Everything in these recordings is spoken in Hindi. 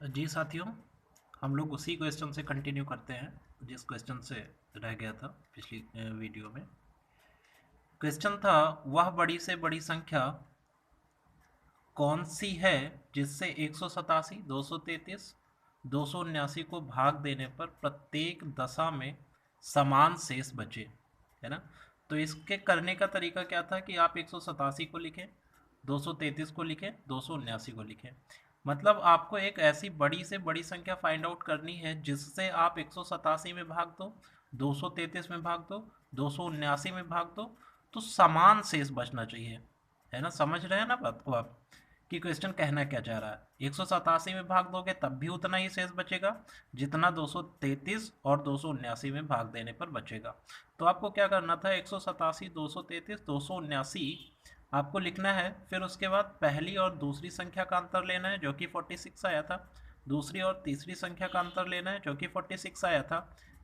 जी साथियों, हम लोग उसी क्वेश्चन से कंटिन्यू करते हैं जिस क्वेश्चन से रह गया था पिछली वीडियो में। क्वेश्चन था, वह बड़ी से बड़ी संख्या कौन सी है जिससे 187, 233, 279 को भाग देने पर प्रत्येक दशा में समान शेष बचे, है ना। तो इसके करने का तरीका क्या था कि आप 187 को लिखें, 233 को लिखें, 279 को लिखें। मतलब आपको एक ऐसी बड़ी से बड़ी संख्या फाइंड आउट करनी है जिससे आप 187 में भाग दो, 233 में भाग दो, 279 में भाग दो, तो समान शेष बचना चाहिए, है ना। समझ रहे हैं ना बात को आप कि क्वेश्चन कहना क्या चाह रहा है। 187 में भाग दोगे तब भी उतना ही शेष बचेगा जितना 233 और 279 में भाग देने पर बचेगा। तो आपको क्या करना था, 187, 233, 279 आपको लिखना है। फिर उसके बाद पहली और दूसरी संख्या का अंतर लेना है जो कि 46 आया था। दूसरी और तीसरी संख्या का अंतर लेना है जो कि 46 आया था।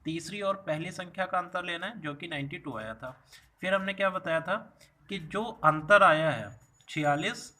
तीसरी और पहली संख्या का अंतर लेना है जो कि 92 आया था। फिर हमने क्या बताया था कि जो अंतर आया है 46,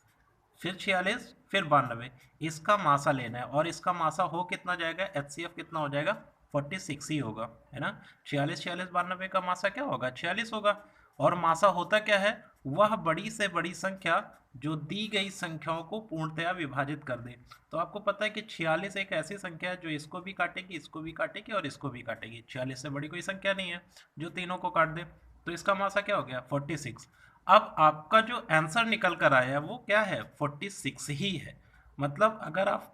फिर 46, फिर 92, इसका मासा लेना है। और इसका मासा हो कितना जाएगा, एचसीएफ कितना हो जाएगा, 46 ही होगा, है ना। 46, 46, 92 का मासा क्या होगा, 46 होगा। और मासा होता क्या है, वह बड़ी से बड़ी संख्या जो दी गई संख्याओं को पूर्णतया विभाजित कर दे। तो आपको पता है कि 46 एक ऐसी संख्या है जो इसको भी काटेगी, इसको भी काटेगी और इसको भी काटेगी। 46 से बड़ी कोई संख्या नहीं है जो तीनों को काट दे। तो इसका मासा क्या हो गया, 46। अब आपका जो आंसर निकल कर आया है वो क्या है, 46 ही है। मतलब अगर आप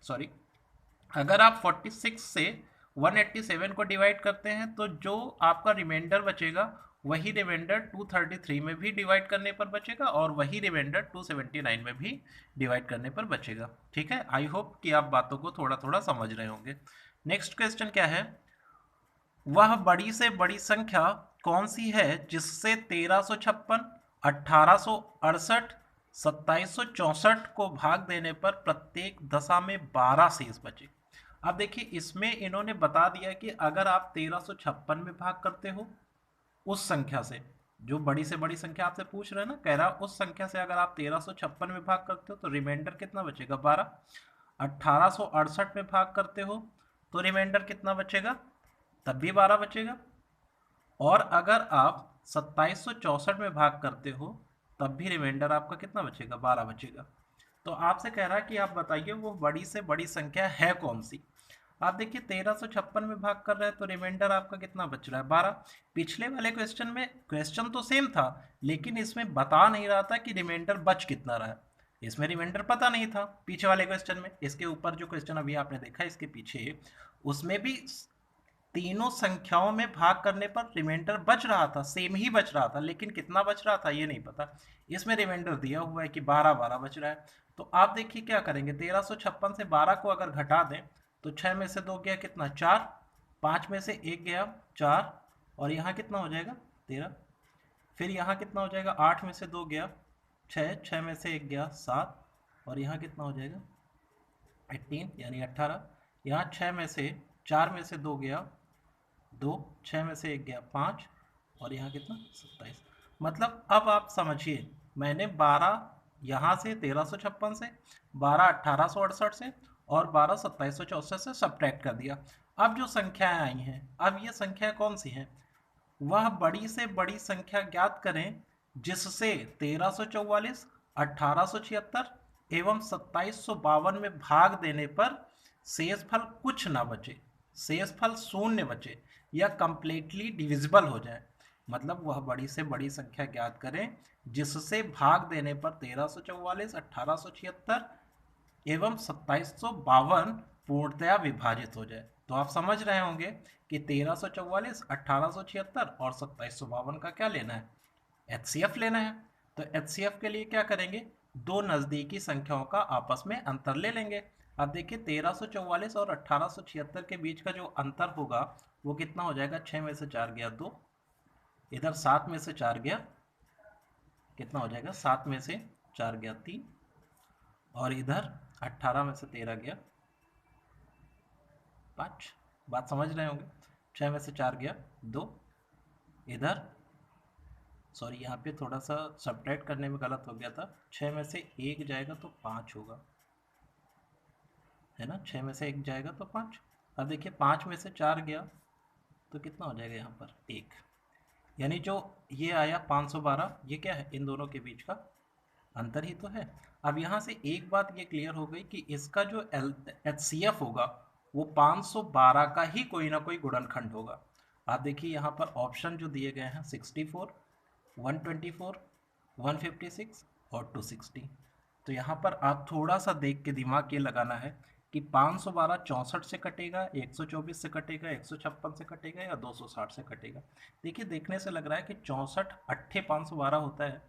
सॉरी, अगर आप 46 से 187 को डिवाइड करते हैं तो जो आपका रिमाइंडर बचेगा वही रिमाइंडर 233 में भी डिवाइड करने पर बचेगा और वही रिमाइंडर 279 में भी डिवाइड करने पर बचेगा। ठीक है, आई होप कि आप बातों को थोड़ा थोड़ा समझ रहे होंगे। नेक्स्ट क्वेश्चन क्या है, वह बड़ी से बड़ी संख्या कौन सी है जिससे 1356, 1868, 2764 को भाग देने पर प्रत्येक दशा में 12 शेष बचे। अब देखिए इसमें इन्होंने बता दिया कि अगर आप 1356 में भाग करते हो उस संख्या से, जो बड़ी से बड़ी संख्या आपसे पूछ रहे हैं ना, कह रहा उस संख्या से अगर आप 1356 में भाग करते हो तो रिमाइंडर कितना बचेगा, 12। 1868 में भाग करते हो तो रिमाइंडर कितना बचेगा, तब भी 12 बचेगा। और अगर आप 2764 में भाग करते हो तब भी रिमाइंडर आपका कितना बचेगा, 12 बचेगा। तो आपसे कह रहा है कि आप बताइए वो बड़ी से बड़ी संख्या है कौन सी। आप देखिए 1356 में भाग कर रहे हैं तो रिमाइंडर आपका कितना बच रहा है, 12। पिछले वाले क्वेश्चन में क्वेश्चन तो सेम था लेकिन इसमें बता नहीं रहा था कि रिमाइंडर बच कितना रहा है। इसमें रिमाइंडर पता नहीं था पीछे वाले क्वेश्चन में। इसके ऊपर जो क्वेश्चन अभी आपने देखा इसके पीछे, उसमें भी तीनों संख्याओं में भाग करने पर रिमाइंडर बच रहा था, सेम ही बच रहा था, लेकिन कितना बच रहा था ये नहीं पता। इसमें रिमाइंडर दिया हुआ है कि 12 12 बच रहा है। तो आप देखिए क्या करेंगे, 1356 से 12 को अगर घटा दें तो 6 में से 2 गया कितना, 4। 5 में से 1 गया 4, और यहाँ कितना हो जाएगा, 13। फिर यहाँ कितना हो जाएगा, 8 में से 2 गया 6, 6 में से 1 गया 7, और यहाँ कितना हो जाएगा, 18 यानी 18। यहाँ 6 में से 4 में से 2 गया 2, 6 में से 1 गया 5, और यहाँ कितना, 27। मतलब अब आप समझिए, मैंने 12 यहाँ से 1356 से, 12 1868 से, और 12 2764 से सब्ट्रैक्ट कर दिया। अब जो संख्याएं आई हैं, अब ये संख्या कौन सी हैं, वह बड़ी से बड़ी संख्या ज्ञात करें जिससे 1344, 1876 एवं 2752 में भाग देने पर शेषफल कुछ ना बचे, शेषफल शून्य बचे या कंप्लीटली डिविजिबल हो जाए। मतलब वह बड़ी से बड़ी संख्या ज्ञात करें जिससे भाग देने पर 1344, 1876 एवं 2752 पूर्णतया विभाजित हो जाए। तो आप समझ रहे होंगे कि 1344, 1876 और 2752 का क्या लेना है, एचसीएफ लेना है। तो एचसीएफ के लिए क्या करेंगे, दो नज़दीकी संख्याओं का आपस में अंतर ले लेंगे। अब देखिए 1344 और 1876 के बीच का जो अंतर होगा वो कितना हो जाएगा, 6 में से 4 गया 2, इधर 7 में से 4 गया कितना हो जाएगा, 7 में से 4 गया 3, और इधर 18 में से 13 गया 5। बात समझ रहे होंगे, 6 में से 4 गया 2, इधर सॉरी यहाँ पे थोड़ा सा सब्ट्रैक्ट करने में गलत हो गया था, 6 में से 1 जाएगा तो 5 होगा, है ना, 6 में से 1 जाएगा तो 5। अब देखिए 5 में से 4 गया तो कितना हो जाएगा यहाँ पर 1, यानी जो ये आया 512, ये क्या है, इन दोनों के बीच का अंतर ही तो है। अब यहाँ से एक बात ये क्लियर हो गई कि इसका जो HCF होगा वो 512 का ही कोई ना कोई गुणनखंड होगा। आप देखिए यहाँ पर ऑप्शन जो दिए गए हैं 64, 124, 156 और 260। तो यहाँ पर आप थोड़ा सा देख के दिमाग ये लगाना है कि 512 64 से कटेगा, 124 से कटेगा, 156 से कटेगा या 260 से कटेगा। देखिए देखने से लग रहा है कि 64 अट्ठे 512 होता है।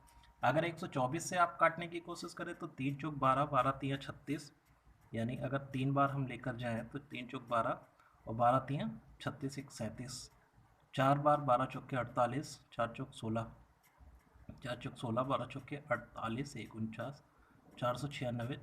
अगर 124 से आप काटने की कोशिश करें तो 3 चौक 12, 12 तियाँ 36, यानी अगर 3 बार हम लेकर जाएँ तो 3 चौक 12 और 12 तियाँ 36, 1 37, 4 बार 12 चौके 48, 4 चौक 16, 4 चौक 16, 12 चौके 48, 1 49, 496,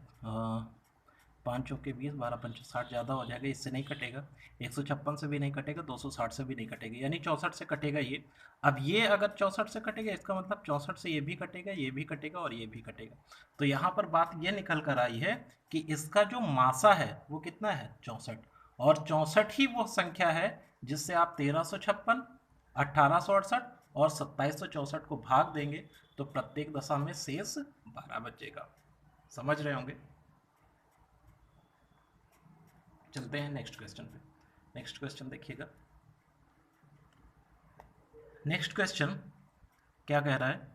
5 चौके 20, 12 पंचे 60, ज़्यादा हो जाएगा, इससे नहीं कटेगा, 156 से भी नहीं कटेगा, 260 से भी नहीं कटेगा, यानी 64 से कटेगा ये। अब ये अगर 64 से कटेगा इसका मतलब 64 से ये भी कटेगा, ये भी कटेगा और ये भी कटेगा। तो यहाँ पर बात ये निकल कर आई है कि इसका जो मासा है वो कितना है 64, और 64 ही वो संख्या है जिससे आप 1356, 1868 और 2764 को भाग देंगे तो प्रत्येक दशा में शेष 12 बचेगा। समझ रहे होंगे। चलते हैं नेक्स्ट क्वेश्चन पे। नेक्स्ट क्वेश्चन देखिएगा। नेक्स्ट क्वेश्चन क्या कह रहा है,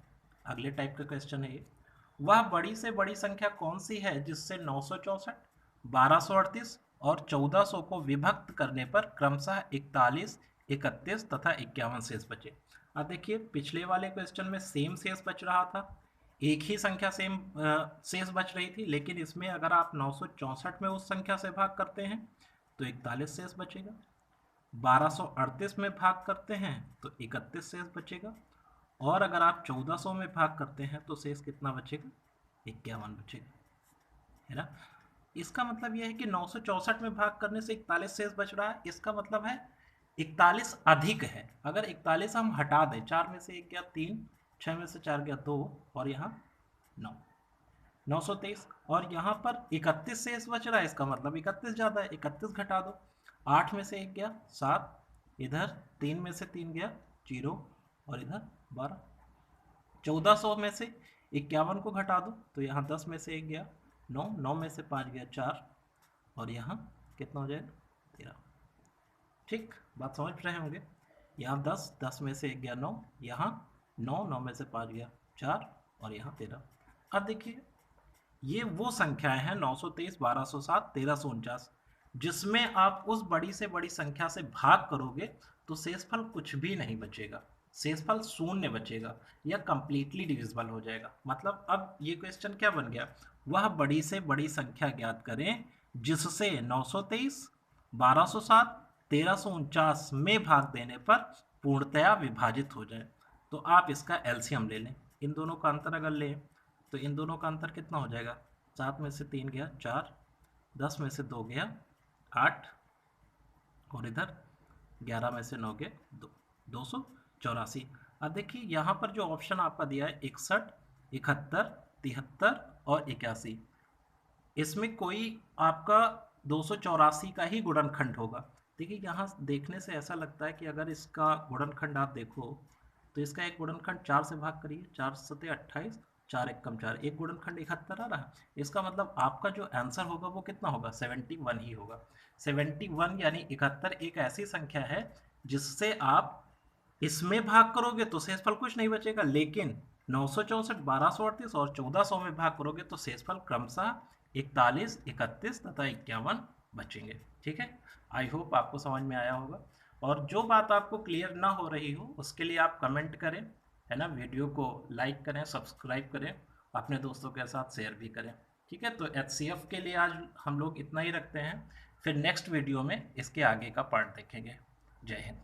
अगले टाइप का क्वेश्चन है ये। वह बड़ी से बड़ी संख्या कौन सी है जिससे 964, 1238 और 1400 को विभक्त करने पर क्रमशः 41, 31 तथा 51 शेष बचे। अब देखिए पिछले वाले क्वेश्चन में सेम शेष बच रहा था, एक ही संख्या सेम शेष बच रही थी, लेकिन इसमें अगर आप 964 में उस संख्या से भाग करते हैं तो 41 शेष बचेगा, 1238 में भाग करते हैं तो 31 शेष बचेगा, और अगर आप 1400 में भाग करते हैं तो शेष कितना बचेगा, 51 बचेगा, है ना। इसका मतलब यह है कि 964 में भाग करने से 41 शेष बच रहा है, इसका मतलब है 41 अधिक है। अगर 41 हम हटा दें, 4 में से 1 गया 3, 6 में से 4 गया 2 और यहाँ 9, 923, और यहाँ पर 31 शेष बच रहा है, इसका मतलब 31 ज़्यादा है, 31 घटा दो, 8 में से 1 गया 7, इधर 3 में से 3 गया 0 और इधर 12, 1400 में से 51 को घटा दो तो यहाँ 10 में से 1 गया 9, 9 में से 5 गया 4 और यहाँ कितना हो जाएगा 13। ठीक, बात समझ रहे होंगे। यहाँ 10, 10 में से 1 गया 9, यहाँ 9, 9 में से 5 गया 4 और यहाँ 13। अब देखिए ये वो संख्याएं हैं 923, 1207, 1349, जिसमें आप उस बड़ी से बड़ी संख्या से भाग करोगे तो शेषफल कुछ भी नहीं बचेगा, शेषफल शून्य बचेगा या कंप्लीटली डिविजिबल हो जाएगा। मतलब अब ये क्वेश्चन क्या बन गया, वह बड़ी से बड़ी संख्या ज्ञात करें जिससे 923, 1207, 1349 में भाग देने पर पूर्णतया विभाजित हो जाए। तो आप इसका एलसीएम ले लें, इन दोनों का अंतर अगर लें तो इन दोनों का अंतर कितना हो जाएगा, 7 में से 3 गया 4, 10 में से 2 गया 8 और इधर 11 में से 9 गया 2, 284। अब देखिए यहाँ पर जो ऑप्शन आपका दिया है 61, 71, 73 और 81, इसमें कोई आपका 284 का ही गुणनखंड होगा। देखिए यहाँ देखने से ऐसा लगता है कि अगर इसका गुणनखंड आप देखो तो इसका एक गुणनखंड 4 से भाग करिए, 4 सते 28, 4 एकम 4, एक गुणनखंड 71 आ रहा है। इसका मतलब आपका जो आंसर होगा वो कितना होगा, 71 ही होगा। 71 यानी 71 एक ऐसी संख्या है जिससे आप इसमें भाग करोगे तो शेषफल कुछ नहीं बचेगा, लेकिन 964, 1238 और 1400 में भाग करोगे तो शेषफल क्रमशः 41, 31 तथा 51 बचेंगे। ठीक है, आई होप आपको समझ में आया होगा। और जो बात आपको क्लियर ना हो रही हो उसके लिए आप कमेंट करें, है ना, वीडियो को लाइक करें, सब्सक्राइब करें, अपने दोस्तों के साथ शेयर भी करें। ठीक है, तो HCF के लिए आज हम लोग इतना ही रखते हैं, फिर नेक्स्ट वीडियो में इसके आगे का पार्ट देखेंगे। जय हिंद।